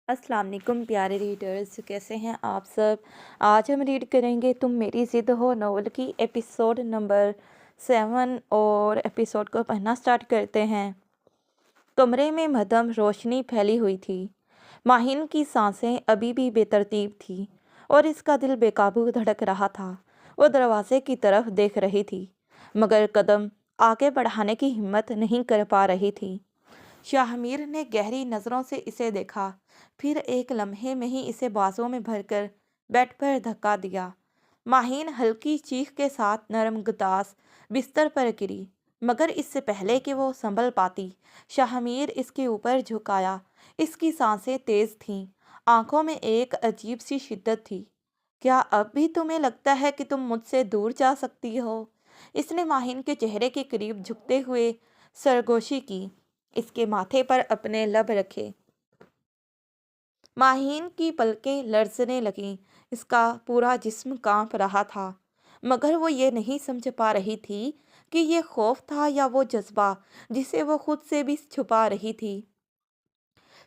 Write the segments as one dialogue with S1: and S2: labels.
S1: अस्सलाम वालेकुम प्यारे रीडर्स, कैसे हैं आप सब। आज हम रीड करेंगे तुम मेरी ज़िद हो नॉवल की एपिसोड नंबर 7 और एपिसोड को पढ़ना स्टार्ट करते हैं। कमरे में मध्यम रोशनी फैली हुई थी। माहिन की सांसें अभी भी बेतरतीब थी और इसका दिल बेकाबू धड़क रहा था। वो दरवाजे की तरफ देख रही थी मगर कदम आगे बढ़ाने की हिम्मत नहीं कर पा रही थी। शाहमीर ने गहरी नज़रों से इसे देखा, फिर एक लम्हे में ही इसे बाजों में भरकर बेड पर धक्का दिया। माहीन हल्की चीख के साथ नरम गदास बिस्तर पर गिरी, मगर इससे पहले कि वो संभल पाती, शाहमीर इसके ऊपर झुकाया। इसकी सांसें तेज थीं, आंखों में एक अजीब सी शिद्दत थी। क्या अब भी तुम्हें लगता है कि तुम मुझसे दूर जा सकती हो? इसने माहिन के चेहरे के करीब झुकते हुए सरगोशी की, इसके माथे पर अपने लब रखे। माहीन की पलकें लरसने लगीं, इसका पूरा जिस्म कांप रहा था, मगर वो ये नहीं समझ पा रही थी कि ये खौफ था या वो जज्बा जिसे वो खुद से भी छुपा रही थी।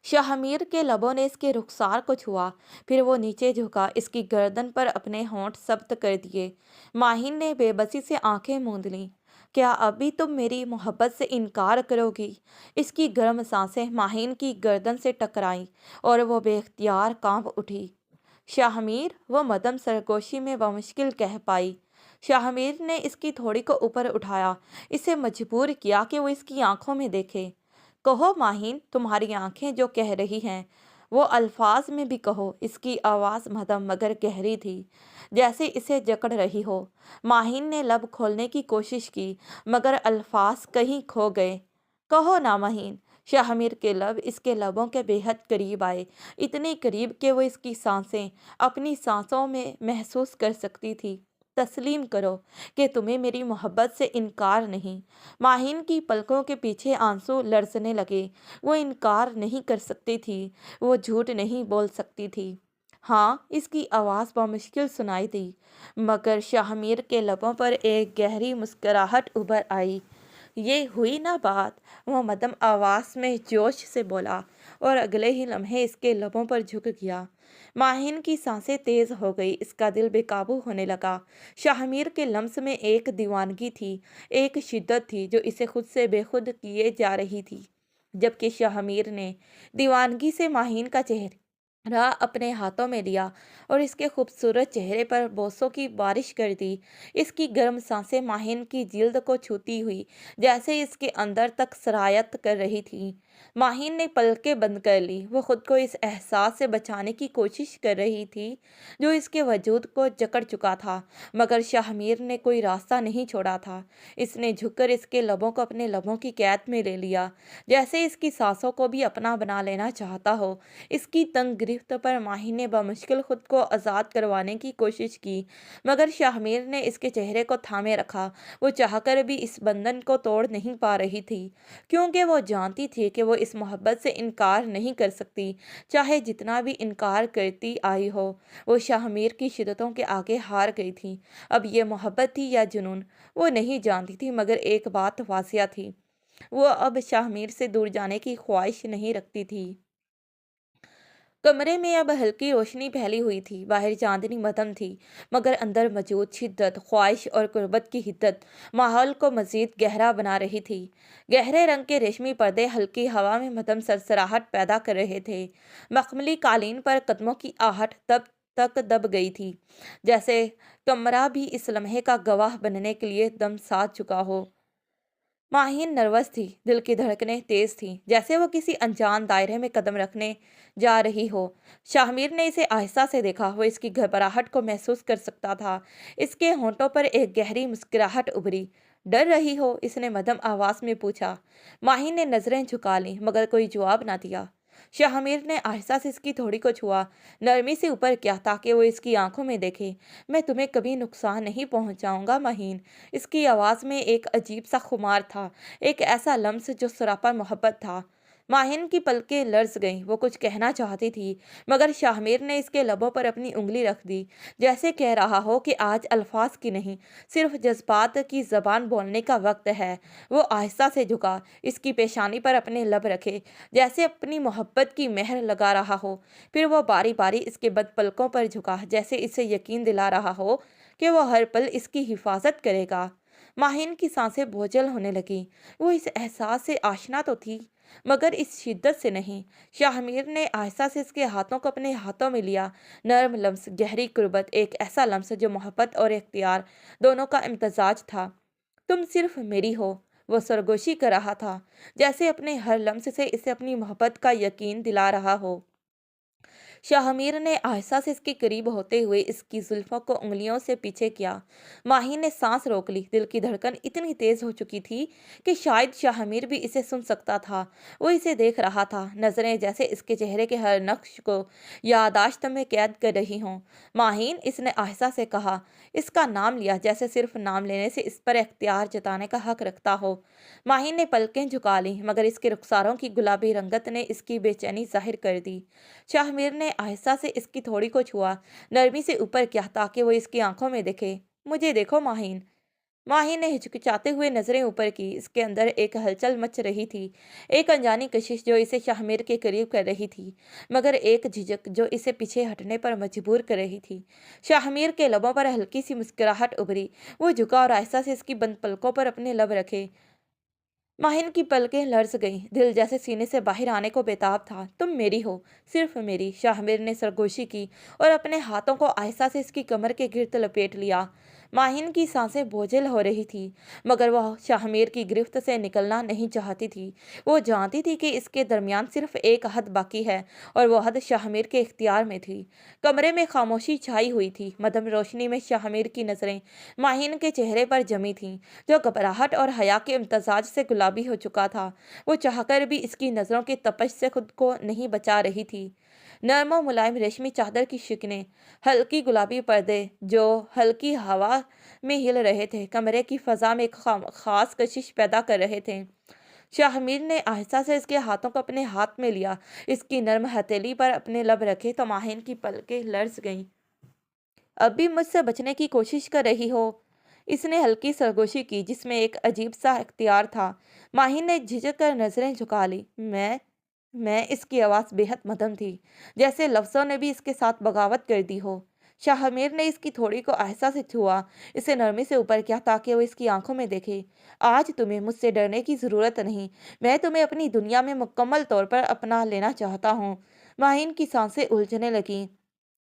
S1: शाहमीर के लबों ने इसके रुखसार को छुआ, फिर वो नीचे झुका, इसकी गर्दन पर अपने होंठ सख्त कर दिए। माहिन ने बेबसी से आंखें मूंद लीं। क्या अभी तुम मेरी मोहब्बत से इनकार करोगी? इसकी गर्म सांसें माहिन की गर्दन से टकराईं और वो बेख्तियार कांप उठी। शाहमीर, वो मदम सरगोशी में बमुश्किल कह पाई। शाहमीर ने इसकी थोड़ी को ऊपर उठाया, इसे मजबूर किया कि वो इसकी आंखों में देखे। कहो माहिन, तुम्हारी आंखें जो कह रही हैं वो अल्फाज में भी कहो। इसकी आवाज़ मदम मगर गहरी थी, जैसे इसे जकड़ रही हो। माहिन ने लब खोलने की कोशिश की, मगर अल्फाज कहीं खो गए। कहो ना माहिन। शाहमीर के लब इसके लबों के बेहद करीब आए, इतने करीब कि वो इसकी सांसें अपनी सांसों में महसूस कर सकती थी। तस्लीम करो कि तुम्हें मेरी मोहब्बत से इनकार नहीं। माहिन की पलकों के पीछे आंसू लरसने लगे। वो इनकार नहीं कर सकती थी, वो झूठ नहीं बोल सकती थी। हाँ, इसकी आवाज़ बामुश्किल सुनाई दी, मगर शाहमीर के लबों पर एक गहरी मुस्कुराहट उभर आई। ये हुई ना बात, वो मदम आवाज़ में जोश से बोला और अगले ही लम्हे इसके लबों पर झुक गया। माहिन की सांसें तेज हो गई, इसका दिल बेकाबू होने लगा। शाहमीर के लम्स में एक दीवानगी थी, एक शिद्दत थी जो इसे खुद से बेखुद किए जा रही थी। जबकि शाहमीर ने दीवानगी से माहिन का चेहरा अपने हाथों में लिया और इसके खूबसूरत चेहरे पर बोसों की बारिश कर दी। इसकी गर्म सांसें माहिन की जिल्द को छूती हुई जैसे इसके अंदर तक सरायत कर रही थी। माहिन ने पलकें बंद कर ली। वो खुद को इस एहसास से बचाने की कोशिश कर रही थी जो इसके वजूद को जकड़ चुका था, मगर शाहमीर ने कोई रास्ता नहीं छोड़ा था। इसने झुककर इसके लबों को अपने लबों की कैद में ले लिया, जैसे इसकी सांसों को भी अपना बना लेना चाहता हो। इसकी तंग गिरफ्त पर माहिन ने बमुश्किल खुद को आज़ाद करवाने की कोशिश की, मगर शाहमीर ने इसके चेहरे को थामे रखा। वो चाहकर भी इस बंधन को तोड़ नहीं पा रही थी, क्योंकि वो जानती थी कि वो इस मोहब्बत से इनकार नहीं कर सकती, चाहे जितना भी इनकार करती आई हो। वो शाहमीर की शिद्दतों के आगे हार गई थी। अब ये मोहब्बत थी या जुनून, वो नहीं जानती थी, मगर एक बात वासिया थी, वो अब शाहमीर से दूर जाने की ख्वाहिश नहीं रखती थी। कमरे में अब हल्की रोशनी फैली हुई थी। बाहर चांदनी मध्यम थी, मगर अंदर मौजूद शिद्दत, ख्वाहिश और कुर्बत की हिद्दत माहौल को मजीद गहरा बना रही थी। गहरे रंग के रेशमी पर्दे हल्की हवा में मध्यम सरसराहट पैदा कर रहे थे। मखमली कालीन पर कदमों की आहट तब तक दब गई थी, जैसे कमरा भी इस लम्हे का गवाह बनने के लिए दम साध चुका हो। माहिन नर्वस थी, दिल की धड़कनें तेज थीं, जैसे वो किसी अनजान दायरे में कदम रखने जा रही हो। शाहमीर ने इसे आहिस्ता से देखा, वो इसकी घबराहट को महसूस कर सकता था। इसके होंठों पर एक गहरी मुस्कुराहट उभरी। डर रही हो? इसने मध्यम आवाज में पूछा। माहिन ने नजरें झुका लीं, मगर कोई जवाब ना दिया। शाहमीर ने आहिस्ता से इसकी थोड़ी को छुआ, नरमी से ऊपर किया ताकि वो इसकी आंखों में देखे। मैं तुम्हें कभी नुकसान नहीं पहुंचाऊंगा माहिन। इसकी आवाज़ में एक अजीब सा खुमार था, एक ऐसा लम्स जो सरापा मोहब्बत था। ماہین کی پلکیں لرز گئیں، وہ کچھ کہنا چاہتی تھی مگر شاہمیر نے اس کے لبوں پر اپنی انگلی رکھ دی، جیسے کہہ رہا ہو کہ آج الفاظ کی نہیں، صرف جذبات کی زبان بولنے کا وقت ہے۔ وہ آہستہ سے جھکا، اس کی پیشانی پر اپنے لب رکھے، جیسے اپنی محبت کی مہر لگا رہا ہو۔ پھر وہ باری باری اس کے بد پلکوں پر جھکا، جیسے اسے یقین دلا رہا ہو کہ وہ ہر پل اس کی حفاظت کرے گا۔ ماہین کی سانسیں بوجھل ہونے لگیں۔ وہ اس احساس سے آشنا تو تھی مگر اس شدت سے نہیں۔ شاہمیر نے آہستہ سے اس کے ہاتھوں کو اپنے ہاتھوں میں لیا، نرم لمس، گہری قربت، ایک ایسا لمس جو محبت اور اختیار دونوں کا امتزاج تھا۔ تم صرف میری ہو، وہ سرگوشی کر رہا تھا، جیسے اپنے ہر لمس سے اسے اپنی محبت کا یقین دلا رہا ہو۔ شاہمیر نے آہستہ سے اس کے قریب ہوتے ہوئے اس کی زلفوں کو انگلیوں سے پیچھے کیا۔ ماہی نے سانس روک لی، دل کی دھڑکن اتنی تیز ہو چکی تھی کہ شاید شاہمیر بھی اسے سن سکتا تھا۔ وہ اسے دیکھ رہا تھا، نظریں جیسے اس کے چہرے کے ہر نقش کو یادداشت میں قید کر رہی ہوں۔ ماہین، اس نے آہستہ سے کہا، اس کا نام لیا جیسے صرف نام لینے سے اس پر اختیار جتانے کا حق رکھتا ہو۔ ماہین نے پلکیں جھکا لیں مگر اس کے رخساروں کی گلابی رنگت نے اس کی بے چینی ظاہر کر دی۔ شاہمیر نے آہستہ سے اس کی تھوڑی کو چھوا، نرمی سے اوپر کیا تاکہ وہ اس کی آنکھوں میں دیکھے۔ مجھے دیکھو ماہین۔ ماہین نے ہچکچاتے ہوئے نظریں اوپر کی۔ اس کے اندر ایک ہلچل مچ رہی تھی، ایک انجانی کشش جو اسے شاہمیر کے قریب کر رہی تھی، مگر ایک جھجک جو اسے پیچھے ہٹنے پر مجبور کر رہی تھی۔ شاہمیر کے لبوں پر ہلکی سی مسکراہٹ ابھری، وہ جھکا اور آہستہ سے اس کی بند پلکوں پر اپنے لب رکھے۔ ماہین کی پلکیں لرز گئیں، دل جیسے سینے سے باہر آنے کو بےتاب تھا۔ تم میری ہو، صرف میری، شاہمیر نے سرگوشی کی اور اپنے ہاتھوں کو آہستہ سے اس کی کمر کے گرد لپیٹ لیا۔ ماہین کی سانسیں بوجھل ہو رہی تھی مگر وہ شاہمیر کی گرفت سے نکلنا نہیں چاہتی تھی۔ وہ جانتی تھی کہ اس کے درمیان صرف ایک حد باقی ہے اور وہ حد شاہمیر کے اختیار میں تھی۔ کمرے میں خاموشی چھائی ہوئی تھی، مدھم روشنی میں شاہمیر کی نظریں ماہین کے چہرے پر جمی تھیں، جو گھبراہٹ اور حیا کے امتزاج سے گلابی ہو چکا تھا۔ وہ چاہ کر بھی اس کی نظروں کی تپش سے خود کو نہیں بچا رہی تھی۔ نرم و ملائم ریشمی چادر کی شکنیں، ہلکی گلابی پردے جو ہلکی ہوا میں ہل رہے تھے، کمرے کی فضا میں ایک خاص کشش پیدا کر رہے تھے۔ شاہمیر نے آہستہ سے اس کے ہاتھوں کو اپنے ہاتھ میں لیا، اس کی نرم ہتھیلی پر اپنے لب رکھے تو ماہین کی پلکیں لرز گئیں۔ اب بھی مجھ سے بچنے کی کوشش کر رہی ہو؟ اس نے ہلکی سرگوشی کی جس میں ایک عجیب سا اختیار تھا۔ ماہین نے جھجک کر نظریں جھکا لی۔ میں اس کی آواز بے حد مدھم تھی، جیسے لفظوں نے بھی اس کے ساتھ بغاوت کر دی ہو۔ شاہمیر نے اس کی تھوڑی کو آہستہ سے چھوا، اسے نرمی سے اوپر کیا تاکہ وہ اس کی آنکھوں میں دیکھے۔ آج تمہیں مجھ سے ڈرنے کی ضرورت نہیں، میں تمہیں اپنی دنیا میں مکمل طور پر اپنا لینا چاہتا ہوں۔ ماہین کی سانسیں الجھنے لگیں،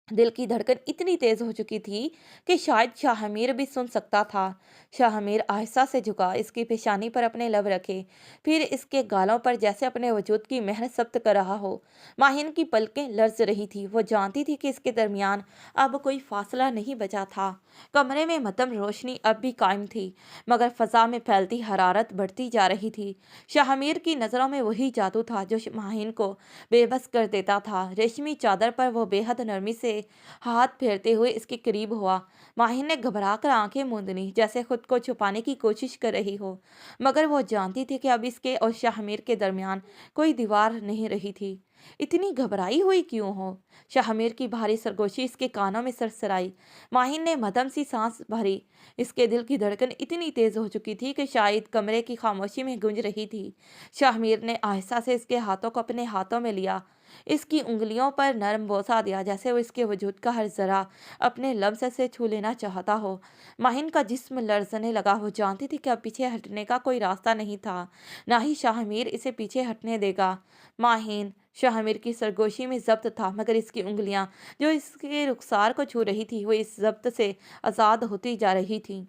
S1: دل کی دھڑکن اتنی تیز ہو چکی تھی کہ شاید شاہمیر بھی سن سکتا تھا۔ شاہمیر آہستہ سے جھکا، اس کی پیشانی پر اپنے لب رکھے، پھر اس کے گالوں پر جیسے اپنے وجود کی مہر ثبت کر رہا ہو۔ ماہین کی پلکیں لرز رہی تھی، وہ جانتی تھی کہ اس کے درمیان اب کوئی فاصلہ نہیں بچا تھا۔ کمرے میں مدھم روشنی اب بھی قائم تھی مگر فضا میں پھیلتی حرارت بڑھتی جا رہی تھی۔ شاہمیر کی نظروں میں وہی جادو تھا جو ماہین کو بے بس کر دیتا تھا۔ ریشمی چادر پر وہ بے حد نرمی سے ہاتھ پھیرتے ہوئے اس کے قریب ہوا۔ ماہین نے گھبرا کر آنکھیں موند لیں، جیسے خود کو چھپانے کی کوشش کر رہی ہو، مگر وہ جانتی تھی کہ اب اس کے اور شاہمیر کے درمیان کوئی دیوار نہیں رہی تھی۔ اتنی گھبرائی ہوئی کیوں ہو؟ شاہمیر کی بھاری سرگوشی اس کے کانوں میں سرسرائی۔ ماہین نے مدھم سی سانس بھری، اس کے دل کی دھڑکن اتنی تیز ہو چکی تھی کہ شاید کمرے کی خاموشی میں گونج رہی تھی۔ شاہمیر نے آہستہ سے اس کے ہاتھوں کو اپنے ہاتھوں میں لیا، اس کی انگلیوں پر نرم بوسہ دیا جیسے وہ اس کے وجود کا ہر ذرہ اپنے لمس سے چھو لینا چاہتا ہو۔ ماہین کا جسم لرزنے لگا، وہ جانتی تھی کہ اب پیچھے ہٹنے کا کوئی راستہ نہیں تھا، نہ ہی شاہمیر اسے پیچھے ہٹنے دے گا۔ ماہین شاہمیر کی سرگوشی میں ضبط تھا مگر اس کی انگلیاں جو اس کے رخسار کو چھو رہی تھی وہ اس ضبط سے آزاد ہوتی جا رہی تھیں۔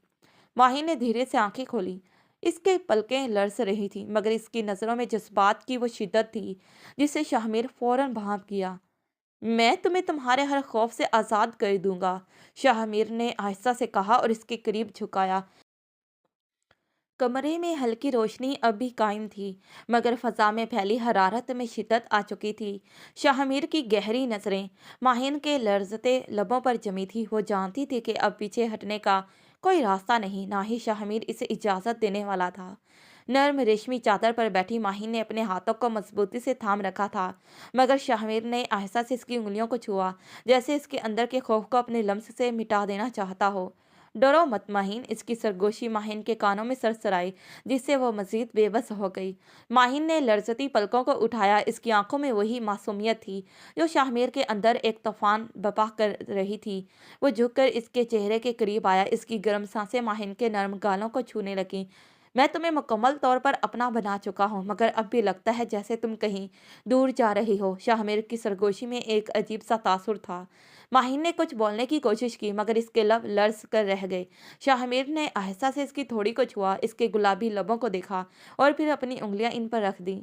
S1: ماہین نے دھیرے سے آنکھیں کھولی، اس کے پلکیں لرز رہی تھیں مگر اس کی نظروں میں جذبات کی وہ شدت تھی جسے شاہمیر فوراً بھانپ گیا۔ میں تمہیں تمہارے ہر خوف سے آزاد کر دوں گا، شاہمیر نے آہستہ سے کہا اور اس کے قریب جھکایا۔ کمرے میں ہلکی روشنی اب بھی قائم تھی مگر فضا میں پھیلی حرارت میں شدت آ چکی تھی۔ شاہمیر کی گہری نظریں ماہین کے لرزتے لبوں پر جمی تھی، وہ جانتی تھی کہ اب پیچھے ہٹنے کا کوئی راستہ نہیں، نہ ہی شاہمیر اسے اجازت دینے والا تھا۔ नर्म रेशमी चादर पर बैठी माही ने अपने हाथों को मजबूती से थाम रखा था, मगर शाहमीर ने आहिस्ता से इसकी उंगलियों को छुआ, जैसे इसके अंदर के खौफ को अपने लम्स से मिटा देना चाहता हो। डरो मत माहिन, इसकी सरगोशी माहिन के कानों में सरसराई, जिससे वो मजीद बेबस हो गई। माहिन ने लरजती पलकों को उठाया, इसकी आंखों में वही मासूमियत थी जो शाहमीर के अंदर एक तूफान बपा कर रही थी। वो झुककर इसके चेहरे के करीब आया, इसकी गर्म सांसें माहिन के नर्म गालों को छूने लगीं। मैं तुम्हें मुकम्मल तौर पर अपना बना चुका हूँ, मगर अब भी लगता है जैसे तुम कहीं दूर जा रही हो। शाहमीर की सरगोशी में एक अजीब सा तासुर था। माहिन ने कुछ बोलने की कोशिश की, मगर इसके लब लर्ज कर रह गए। शाहमीर ने आहिस्ता से इसकी थोड़ी को छुआ, इसके गुलाबी लबों को देखा और फिर अपनी उंगलियां इन पर रख दी।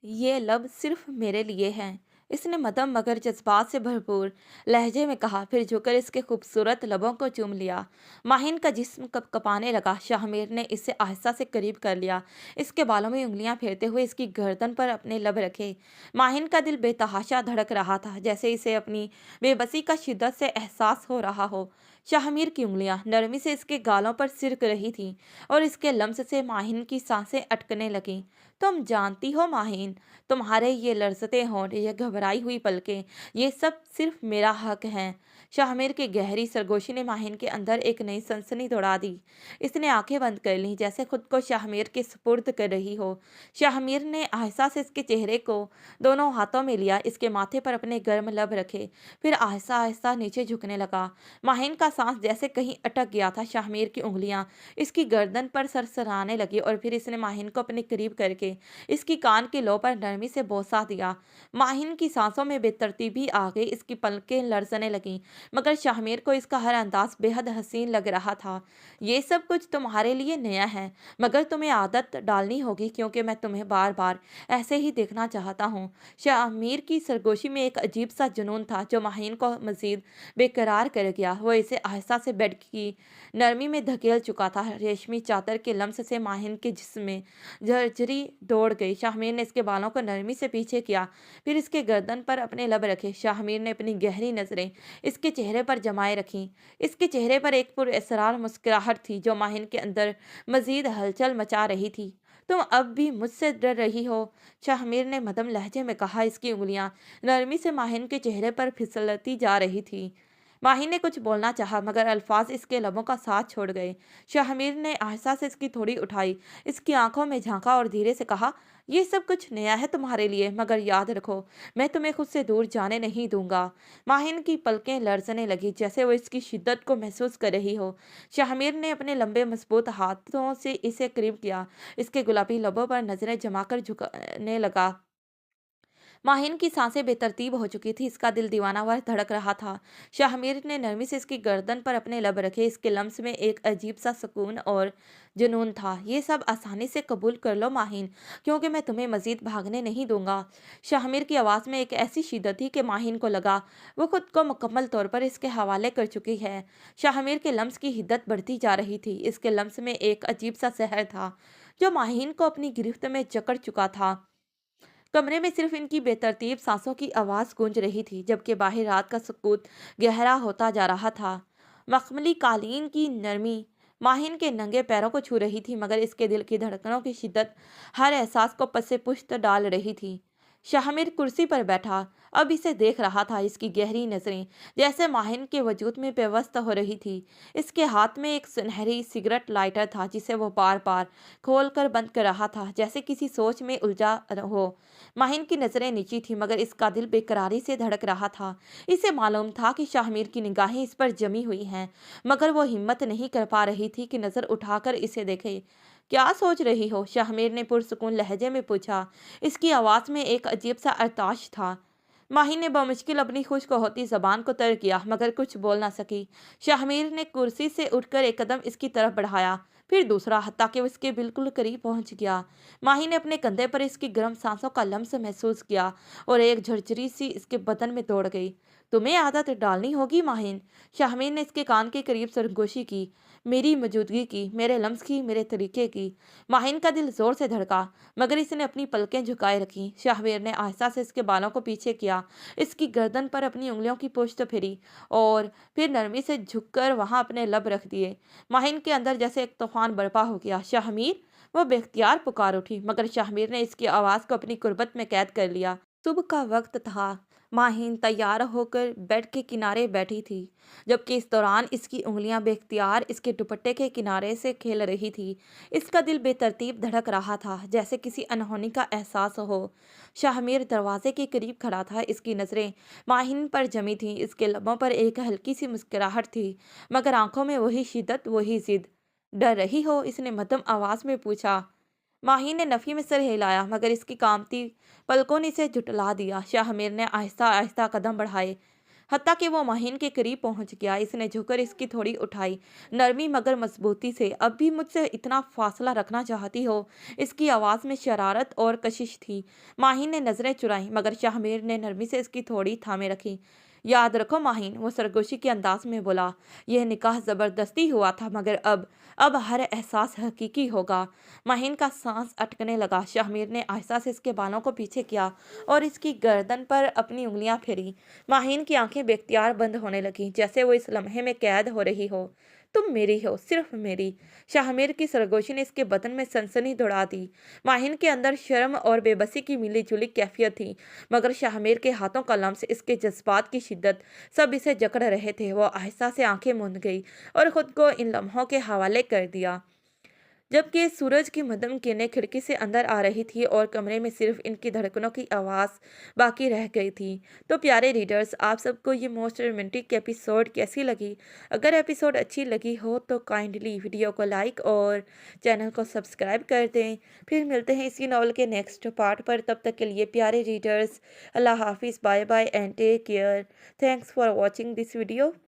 S1: ये लब सिर्फ मेरे लिए हैं, इसने मदम मगर जज्बात से भरपूर लहजे में कहा, फिर झुककर इसके खूबसूरत लबों को चूम लिया। माहिन का जिस्म कपकपाने लगा। शाहमीर ने इसे आहिस्ता से करीब कर लिया, इसके बालों में उंगलियां फेरते हुए इसकी गर्दन पर अपने लब रखे। माहिन का दिल बेतहाशा धड़क रहा था, जैसे इसे अपनी बेबसी का शिद्दत से एहसास हो रहा हो। शाहमीर की उंगलियां नरमी से इसके गालों पर सिरक रही थीं और इसके लम्स से माहिन की सांसें अटकने लगीं। तुम जानती हो माहिन, तुम्हारे ये लर्जते होंठ, ये घबराई हुई पलकें, ये सब सिर्फ मेरा हक है। शाहमीर की गहरी सरगोशी ने माहिन के अंदर एक नई सनसनी दौड़ा दी। इसने आंखें बंद कर लीं, जैसे खुद को शाहमीर के सुपुर्द कर रही हो। शाहमीर ने आहिस्ता से इसके चेहरे को दोनों हाथों में लिया, इसके माथे पर अपने गर्म लब रखे, फिर आहिस्ता आहिस्ता नीचे झुकने लगा। माहिन का सांस जैसे कहीं अटक गया था। शाहमीर की उंगलियां इसकी गर्दन पर सरसराने लगी और फिर इसने माहिन को अपने करीब करके इसकी कान के लो पर नरमी से बोसा दिया। माहिन की सांसों में बेतरतीबी आ गई, इसकी पलकें लरसने लगीं, मगर शाहमीर को इसका हर अंदाज बेहद हसीन लग रहा था। ये सब कुछ तुम्हारे लिए नया है, मगर तुम्हें आदत डालनी होगी, क्योंकि मैं तुम्हें बार बार ऐसे ही देखना चाहता हूँ। शाहमीर की सरगोशी में एक अजीब सा जुनून था जो माहिन को मजीद बेकरार कर गया। वो इसे आहिस्ता से बेड की नरमी में धकेल चुका था। रेशमी चादर के लम्स से माहिन के जिस्म में झरझरी दौड़ गई। शाहमीर ने इसके बालों को नरमी से पीछे किया, फिर इसके गर्दन पर अपने लब रखे। शाहमीर ने अपनी गहरी नजरें इसके चेहरे पर जमाए रखीं। इसके चेहरे पर एक पुरअसरार मुस्कुराहट थी जो माहिन के अंदर मजीद हलचल मचा रही थी। तुम अब भी मुझसे डर रही हो? शाहमीर ने मदम लहजे में कहा, इसकी उंगलियां नरमी से माहिन के चेहरे पर फिसलती जा रही थी। माहिन ने कुछ बोलना चाहा, मगर अल्फाज इसके लबों का साथ छोड़ गए। शाहमीर ने आहिस्ता से इसकी थोड़ी उठाई, इसकी आंखों में झांका और धीरे से कहा, ये सब कुछ नया है तुम्हारे लिए, मगर याद रखो, मैं तुम्हें खुद से दूर जाने नहीं दूंगा। माहिन की पलकें लरसने लगी, जैसे वो इसकी शिद्दत को महसूस कर रही हो। शाहमीर ने अपने लंबे मजबूत हाथों से इसे करीब किया, इसके गुलाबी लबों पर नजरें जमाकर झुकाने लगा। माहिन की सांसें बेतरतीब हो चुकी थी, इसका दिल दीवानावार धड़क रहा था। शाहमीर ने नरमी से इसकी गर्दन पर अपने लब रखे, इसके लम्स में एक अजीब सा सुकून और जुनून था। ये सब आसानी से कबूल कर लो माहिन, क्योंकि मैं तुम्हें मजीद भागने नहीं दूंगा। शाहमीर की आवाज़ में एक ऐसी शिद्दत थी कि माहिन को लगा वो खुद को मुकम्मल तौर पर इसके हवाले कर चुकी है। शाहमीर के लम्स की हिद्दत बढ़ती जा रही थी, इसके लम्स में एक अजीब सा सहर था जो माहिन को अपनी गिरफ्त में जकड़ चुका था। कमरे में सिर्फ इनकी बेतरतीब सांसों की आवाज़ गूंज रही थी, जबकि बाहर रात का सुकूत गहरा होता जा रहा था। मखमली कालीन की नरमी माहिन के नंगे पैरों को छू रही थी, मगर इसके दिल की धड़कनों की शिद्दत हर एहसास को पसे पुश्त डाल रही थी। शाहमीर कुर्सी पर बैठा अब इसे देख रहा था, इसकी गहरी नजरें जैसे माहिन के वजूद में पेवस्त हो रही थी। इसके हाथ में एक सुनहरी सिगरेट लाइटर था, जिसे वो बार बार खोल कर बंद कर रहा था, जैसे किसी सोच में उलझा हो। माहिन की नजरें नीची थी, मगर इसका दिल बेकरारी से धड़क रहा था। इसे मालूम था कि शाहमीर की निगाहें इस पर जमी हुई हैं, मगर वो हिम्मत नहीं कर पा रही थी कि नजर उठाकर इसे देखे। क्या सोच रही हो? शाहमीर ने पुरसुकून लहजे में पूछा। इसकी आवाज़ में एक अजीब सा अरताश था। माही ने बमुश्किल अपनी खुश्क होती जबान को तर किया, मगर कुछ बोल ना सकी। शाहमीर ने कुर्सी से उठकर एक कदम इसकी तरफ बढ़ाया, फिर दूसरा, हत्ता कि वो इसके बिल्कुल करीब पहुंच गया। माही ने अपने कंधे पर इसकी गर्म सांसों का लम्स महसूस किया और एक झरझरी सी इसके बदन में दौड़ गई। तुम्हें आदत डालनी होगी माहिन। शाहमीर ने इसके कान के करीब सरगोशी की, मेरी मौजूदगी की, मेरे लम्स की, मेरे तरीके की। माहिन का दिल जोर से धड़का, मगर इसने अपनी पलकें झुकाए रखी। शाहमीर ने आहिस्ता से इसके बालों को पीछे किया, इसकी गर्दन पर अपनी उंगलियों की पुश्त फेरी और फिर नरमी से झुककर वहां अपने लब रख दिए। माहिन के अंदर जैसे एक तूफान बर्पा हो गया। शाहमीर, वो बेख्तियार पुकार उठी, मगर शाहमीर ने इसकी आवाज़ को अपनी कुर्बत में कैद कर लिया। सुबह का वक्त था। माहिन तैयार होकर बेड के किनारे बैठी थी, जबकि इस दौरान इसकी उंगलियां बेख्तियार इसके दुपट्टे के किनारे से खेल रही थी। इसका दिल बेतरतीब धड़क रहा था, जैसे किसी अनहोनी का एहसास हो। शाहमीर दरवाजे के करीब खड़ा था, इसकी नज़रें माहिन पर जमी थीं। इसके लबों पर एक हल्की सी मुस्कुराहट थी, मगर आंखों में वही शिद्दत, वही जिद। डर रही हो? इसने मध्यम आवाज में पूछा। माही ने नफी में सर हिलाया, मगर इसकी कामती पलकों ने इसे झुठला दिया। शाहमीर ने आहिस्ता आहिस्ता कदम बढ़ाए, हत्ता कि वो माहिन के करीब पहुंच गया। इसने झुककर इसकी थोड़ी उठाई, नरमी मगर मजबूती से। अब भी मुझसे इतना फासला रखना चाहती हो? इसकी आवाज़ में शरारत और कशिश थी। माहिन ने नज़रें चुराई, मगर शाहमीर ने नरमी से इसकी थोड़ी थामे रखी। याद रखो माहिन, वो सरगोशी के अंदाज में बोला, यह निकाह ज़बरदस्ती हुआ था, मगर अब हर एहसास हकीकी होगा। माहिन का सांस अटकने लगा। शाहमीर ने आहिस्ता से इसके बालों को पीछे किया और इसकी गर्दन पर अपनी उंगलियां फेरी। माहिन की आंखें बेख्तियार बंद होने लगीं, जैसे वो इस लम्हे में कैद हो रही हो। तुम मेरी हो, सिर्फ मेरी। शाहमीर की सरगोशी ने इसके बदन में सनसनी दौड़ा दी। माहिन के अंदर शर्म और बेबसी की मिली जुली कैफियत थी, मगर शाहमीर के हाथों का लम्स, इसके जज्बात की शिद्दत, सब इसे जकड़ रहे थे। वो आहिस्ता से आंखें मूंद गई और खुद को इन लम्हों के हवाले कर दिया, जबकि सूरज की मध्यम किरणें खिड़की से अंदर आ रही थी और कमरे में सिर्फ इनकी धड़कनों की आवाज़ बाकी रह गई थी। तो प्यारे रीडर्स, आप सबको ये मोस्ट रोमांटिक एपिसोड कैसी लगी? अगर एपिसोड अच्छी लगी हो तो काइंडली वीडियो को लाइक और चैनल को सब्सक्राइब कर दें। फिर मिलते हैं इसी नॉवल के नेक्स्ट पार्ट पर। तब तक के लिए प्यारे रीडर्स, अल्लाह हाफिज़, bye bye and take care. Thanks for watching this video.